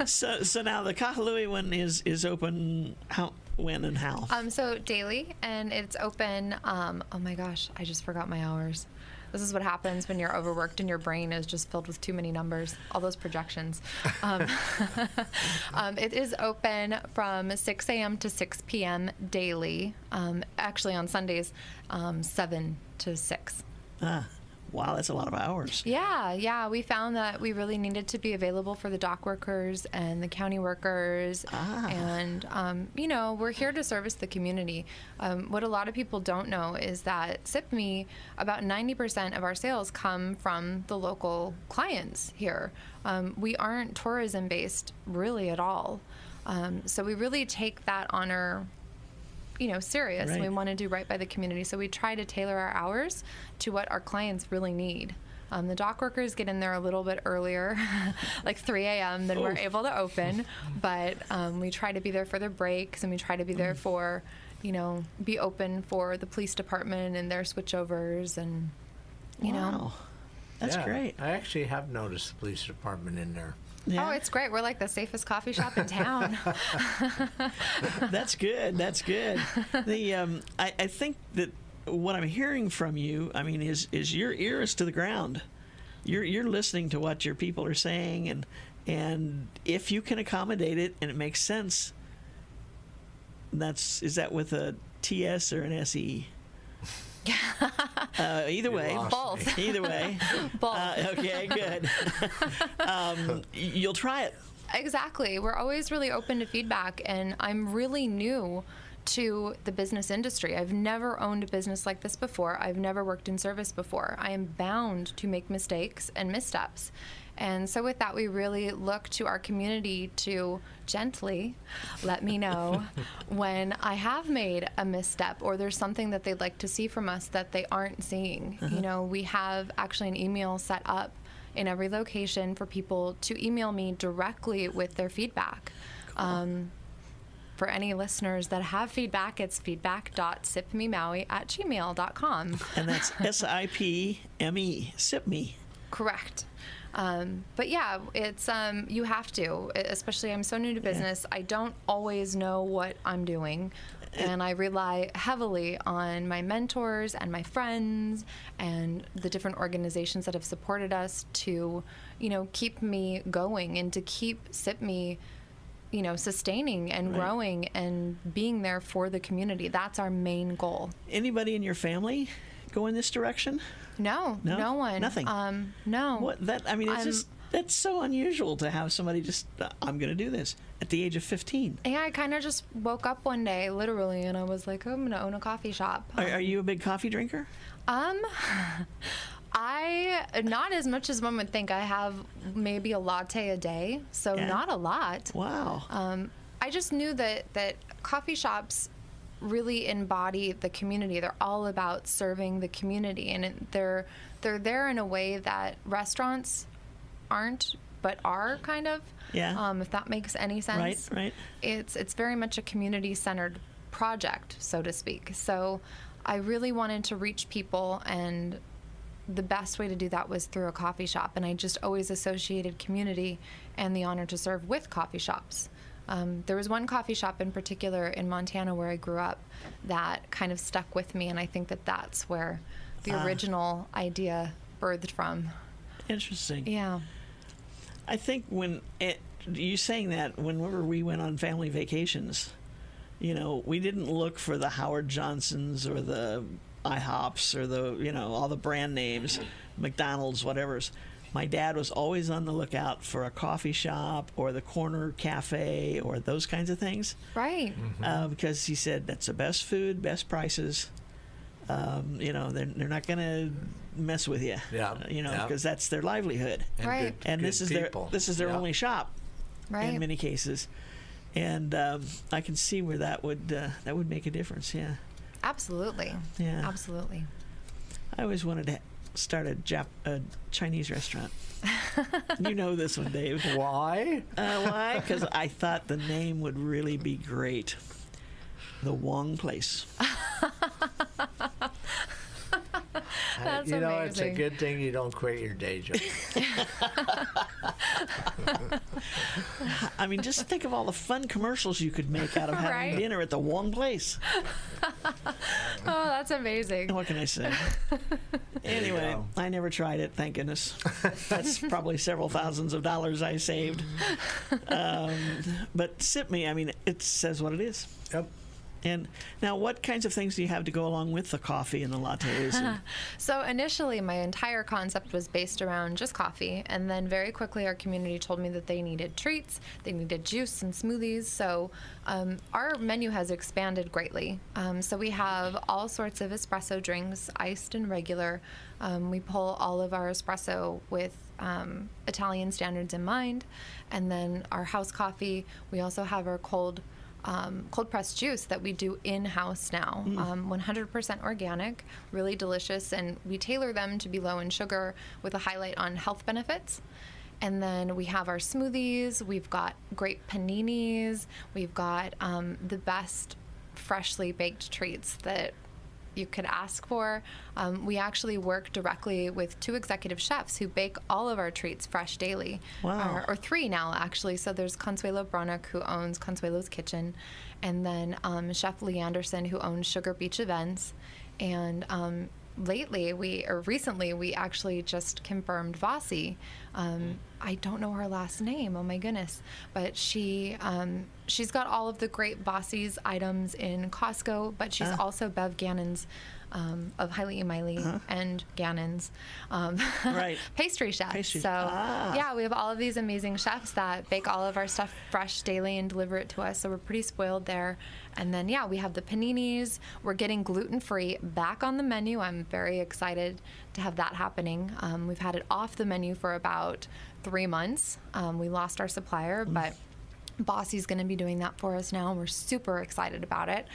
S2: So now the Kahului one is open. When and how?
S8: So daily, and it's open. Oh my gosh, I just forgot my hours. This is what happens when you're overworked and your brain is just filled with too many numbers, all those projections. It is open from 6 a.m. to 6 p.m. daily. Actually, on Sundays, 7 to 6.
S2: Wow, that's a lot of hours.
S8: Yeah. We found that we really needed to be available for the dock workers and the county workers. And, we're here to service the community. What a lot of people don't know is that SIPME, about 90% of our sales come from the local clients here. We aren't tourism-based really at all. So we really take that honor serious.
S2: Right.
S8: We want to do right by the community. So we try to tailor our hours to what our clients really need. The dock workers get in there a little bit earlier, like 3 a.m., than we're able to open. But we try to be there for their breaks, and we try to be there for, be open for the police department and their switchovers, and,
S2: Wow. That's
S7: Yeah,
S2: great.
S7: I actually have noticed the police department in there.
S2: Yeah.
S8: Oh, it's great. We're like the safest coffee shop in town.
S2: That's good. That's good. I think that what I'm hearing from you, is your ear is to the ground. You're listening to what your people are saying, and if you can accommodate it and it makes sense, is that with a TS or an SE? Either way.
S8: Both.
S2: Either way.
S8: Both.
S2: Okay, good. You'll try it.
S8: Exactly. We're always really open to feedback, and I'm really new to the business industry. I've never owned a business like this before. I've never worked in service before. I am bound to make mistakes and missteps. And so with that, we really look to our community to gently let me know when I have made a misstep or there's something that they'd like to see from us that they aren't seeing. We have actually an email set up in every location for people to email me directly with their feedback. For any listeners that have feedback, it's feedback.sipmemaui@gmail.com.
S2: And that's SIPME, SIPME.
S8: Correct. But yeah, it's you have to, especially I'm so new to business. I don't always know what I'm doing. And I rely heavily on my mentors and my friends and the different organizations that have supported us to, keep me going and to keep SIPME, sustaining and growing and being there for the community. That's our main goal.
S2: Anybody in your family go in this direction?
S8: No one.
S2: Nothing.
S8: No.
S2: What that's so unusual to have somebody just I'm going to do this at the age of 15.
S8: Yeah, I kind of just woke up one day, literally, and I was like, I'm going to own a coffee shop.
S2: Are you a big coffee drinker?
S8: I not as much as one would think. I have maybe a latte a day, so not a lot.
S2: Wow.
S8: I just knew that coffee shops really embody the community. They're all about serving the community, and they're there in a way that restaurants aren't, but are kind of.
S2: Yeah.
S8: If that makes any sense.
S2: Right.
S8: It's very much a community-centered project, so to speak. So I really wanted to reach people, and the best way to do that was through a coffee shop. And I just always associated community and the honor to serve with coffee shops. There was one coffee shop in particular in Montana where I grew up that kind of stuck with me, and I think that that's where the original idea birthed from.
S2: Interesting.
S8: Yeah.
S2: I think you saying that, whenever we went on family vacations, we didn't look for the Howard Johnsons or the IHOPs or the, all the brand names, McDonald's, whatever's. My dad was always on the lookout for a coffee shop or the corner cafe or those kinds of things.
S8: Right.
S2: Because he said that's the best food, best prices. They're not going to mess with you.
S7: Yeah.
S2: Because that's their livelihood.
S7: And
S8: Right.
S2: And
S7: good
S2: this is
S7: people.
S2: their only shop.
S8: Right.
S2: In many cases. And I can see where that would make a difference. Yeah.
S8: Absolutely.
S2: Yeah.
S8: Absolutely.
S2: I always wanted to start a Chinese restaurant. You know this one, Dave.
S7: Why?
S2: Why? Because I thought the name would really be great. The Wong Place.
S8: That's
S7: It's a
S8: amazing.
S7: good thing you don't quit your day job.
S2: Just think of all the fun commercials you could make out of having
S8: Right.
S2: dinner at the Wong Place.
S8: Oh, that's amazing.
S2: What can I say? Anyway,
S7: go.
S2: I never tried it, thank goodness. That's probably several thousands of dollars I saved. But SIPME, it says what it is.
S7: Yep.
S2: And now, what kinds of things do you have to go along with the coffee and the lattes? And,
S8: So initially, my entire concept was based around just coffee, and then very quickly, our community told me that they needed treats, they needed juice and smoothies. So our menu has expanded greatly. So we have all sorts of espresso drinks, iced and regular. We pull all of our espresso with Italian standards in mind, and then our house coffee. We also have our cold cold pressed juice that we do in-house now, 100% organic, really delicious, and we tailor them to be low in sugar with a highlight on health benefits. And then we have our smoothies, we've got great paninis, we've got the best freshly baked treats that you could ask for. We actually work directly with 2 executive chefs who bake all of our treats fresh daily.
S2: Wow.
S8: Or 3 now, actually. So there's Consuelo Bronick, who owns Consuelo's Kitchen, and then Chef Lee Anderson, who owns Sugar Beach Events. And recently, we actually just confirmed Vasi. I don't know her last name. Oh my goodness! But she's got all of the great Vasi's items in Costco. But she's also Bev Gannon's of Haile Miley and Gannon's
S2: Right.
S8: pastry chef. So yeah, we have all of these amazing chefs that bake all of our stuff fresh daily and deliver it to us. So we're pretty spoiled there. And then yeah, we have the paninis. We're getting gluten-free back on the menu. I'm very excited to have that happening. We've had it off the menu for about 3 months. We lost our supplier, but Bossy's going to be doing that for us now. We're super excited about it.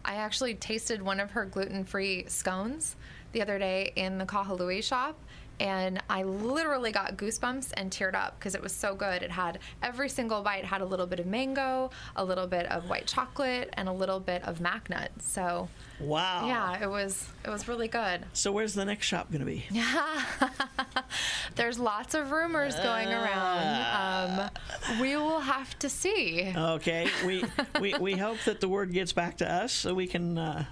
S8: I actually tasted one of her gluten-free scones the other day in the Kahului shop, and I literally got goosebumps and teared up because it was so good. It had every single bite had a little bit of mango, a little bit of white chocolate, and a little bit of mac nut. So
S2: Wow.
S8: yeah, it was really good.
S2: So where's the next shop going to be?
S8: There's lots of rumors going around. We will have to see.
S2: Okay. We hope that the word gets back to us so we can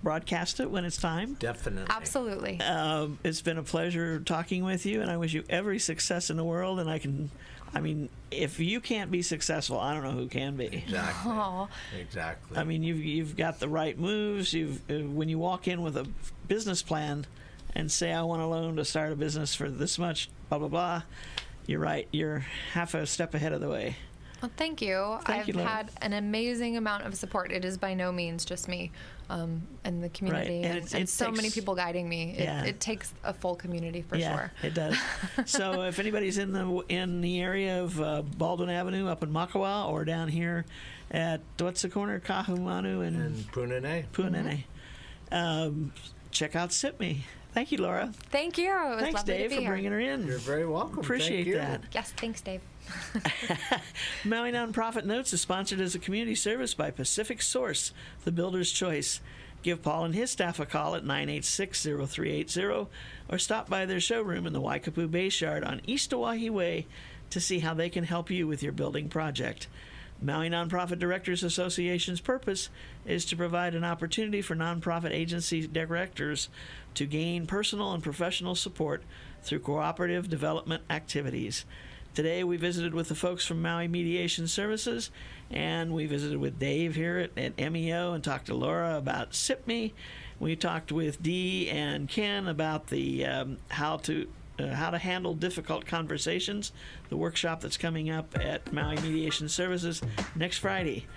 S2: broadcast it when it's time.
S7: Definitely.
S8: Absolutely.
S2: It's been a pleasure talking with you, and I wish you every success in the world. And if you can't be successful, I don't know who can be.
S7: Exactly.
S8: Aw.
S7: Exactly.
S2: I mean, you've got the right moves. When you walk in with a business plan and say, I want a loan to start a business for this much, blah, blah, blah, you're right. You're half a step ahead of the way.
S8: Well, thank you.
S2: Thank
S8: I've
S2: you, Laura.
S8: had an amazing amount of support. It is by no means just me and the community,
S2: Right. And
S8: and
S2: it
S8: so
S2: takes-
S8: many people guiding me.
S2: Yeah.
S8: It takes a full community for
S2: Yeah,
S8: sure.
S2: it does. So if anybody's in the area of Baldwin Avenue up in Makawa, or down here at what's the corner, Kahumanu and
S7: Punane.
S2: Puanene, check out Sip Me. Thank you, Laura.
S8: Thank you. It was
S2: Thanks,
S8: lovely
S2: Dave,
S8: to be
S2: for
S8: here.
S2: bringing her in.
S7: You're very welcome.
S2: Appreciate
S7: Thank you.
S2: that.
S8: Yes, thanks, Dave.
S2: Maui Nonprofit Notes is sponsored as a community service by Pacific Source, the builder's choice. Give Paul and his staff a call at 986-0380 or stop by their showroom in the Waikapu Base Yard on East Oahe Way to see how they can help you with your building project. Maui Nonprofit Directors Association's purpose is to provide an opportunity for nonprofit agency directors to gain personal and professional support through cooperative development activities. Today we visited with the folks from Maui Mediation Services, and we visited with Dave here at MEO and talked to Laura about Sip Me. We talked with Dee and Ken about the how to handle difficult conversations, the workshop that's coming up at Maui Mediation Services next Friday.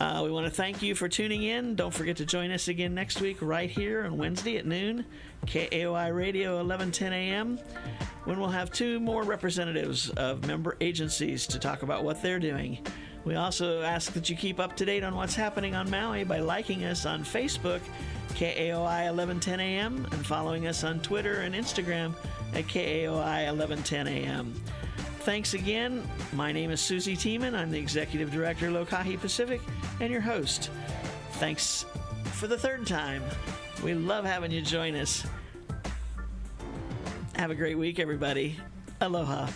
S2: We want to thank you for tuning in. Don't forget to join us again next week right here on Wednesday at noon, KAOI Radio 1110 AM, when we'll have 2 more representatives of member agencies to talk about what they're doing. We also ask that you keep up to date on what's happening on Maui by liking us on Facebook, KAOI 1110 AM, and following us on Twitter and Instagram at KAOI 1110 AM. Thanks again. My name is Susie Tiemann. I'm the Executive Director of Lokahi Pacific and your host. Thanks for the 3rd time. We love having you join us. Have a great week, everybody. Aloha.